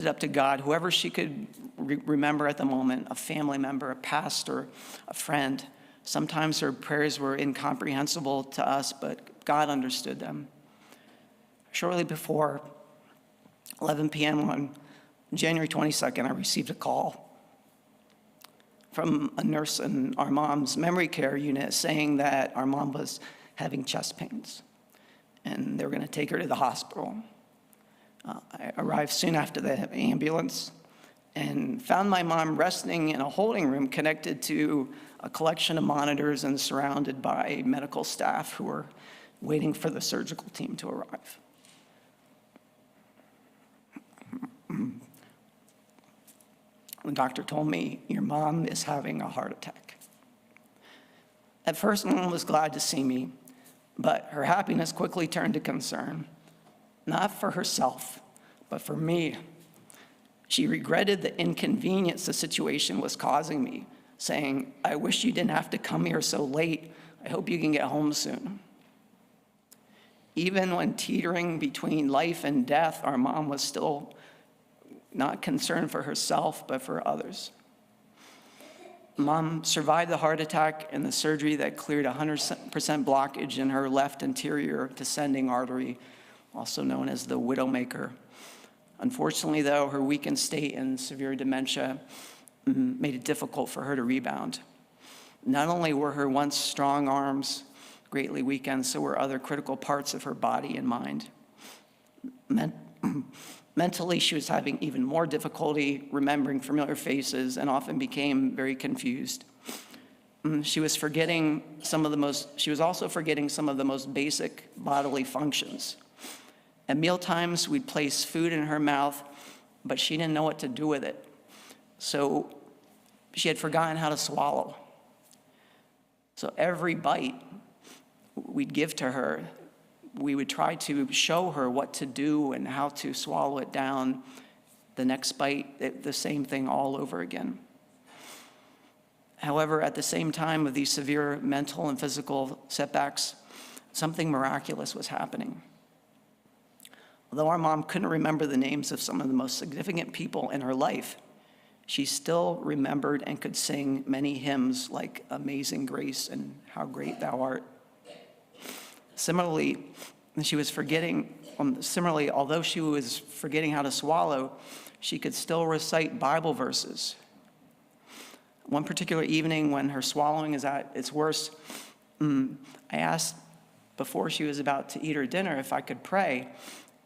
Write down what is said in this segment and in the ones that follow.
it up to God, whoever she could remember at the moment, a family member, a pastor, a friend. Sometimes her prayers were incomprehensible to us, but God understood them. Shortly before 11 p.m. on January 22nd, I received a call from a nurse in our mom's memory care unit saying that our mom was having chest pains and they were going to take her to the hospital. I arrived soon after the ambulance and found my mom resting in a holding room connected to a collection of monitors and surrounded by medical staff who were waiting for the surgical team to arrive. The doctor told me, "Your mom is having a heart attack." At first, Mom was glad to see me, but her happiness quickly turned to concern, not for herself, but for me. She regretted the inconvenience the situation was causing me, saying, "I wish you didn't have to come here so late. I hope you can get home soon." Even when teetering between life and death, our mom was still not concerned for herself, but for others. Mom survived the heart attack and the surgery that cleared 100% blockage in her left anterior descending artery, also known as the widowmaker. Unfortunately, though, her weakened state and severe dementia made it difficult for her to rebound. Not only were her once strong arms greatly weakened, so were other critical parts of her body and mind. Mentally, she was having even more difficulty remembering familiar faces and often became very confused. She was also forgetting some of the most basic bodily functions. At mealtimes, we'd place food in her mouth, but she didn't know what to do with it. So she had forgotten how to swallow. So every bite we'd give to her, we would try to show her what to do and how to swallow it down. The next bite, the same thing all over again. However, at the same time of these severe mental and physical setbacks, something miraculous was happening. Although our mom couldn't remember the names of some of the most significant people in her life, she still remembered and could sing many hymns like Amazing Grace and How Great Thou Art. Similarly, although she was forgetting how to swallow, she could still recite Bible verses. One particular evening when her swallowing is at its worst, I asked before she was about to eat her dinner if I could pray.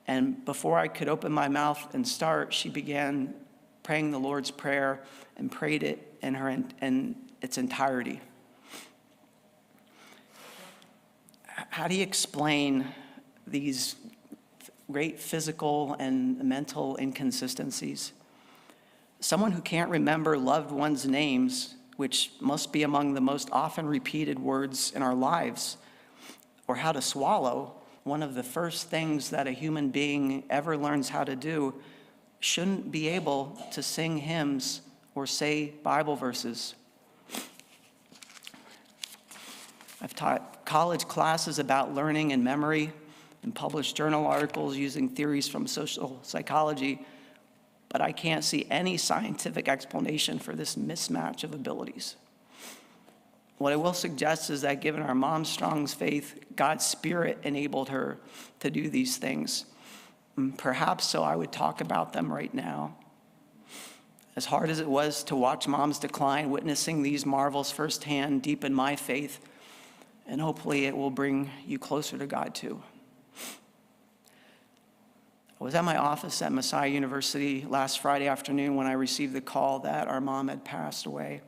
And before I could open my mouth and start, she began praying the Lord's Prayer and prayed it in its entirety. How do you explain these great physical and mental inconsistencies? Someone who can't remember loved ones' names, which must be among the most often repeated words in our lives, or how to swallow, one of the first things that a human being ever learns how to do, shouldn't be able to sing hymns or say Bible verses. I've taught college classes about learning and memory and published journal articles using theories from social psychology, but I can't see any scientific explanation for this mismatch of abilities. What I will suggest is that given our mom's strong faith, God's Spirit enabled her to do these things. Perhaps so I would talk about them right now. As hard as it was to watch Mom's decline, witnessing these marvels firsthand deepened my faith, and hopefully it will bring you closer to God too. I was at my office at Messiah University last Friday afternoon when I received the call that our mom had passed away.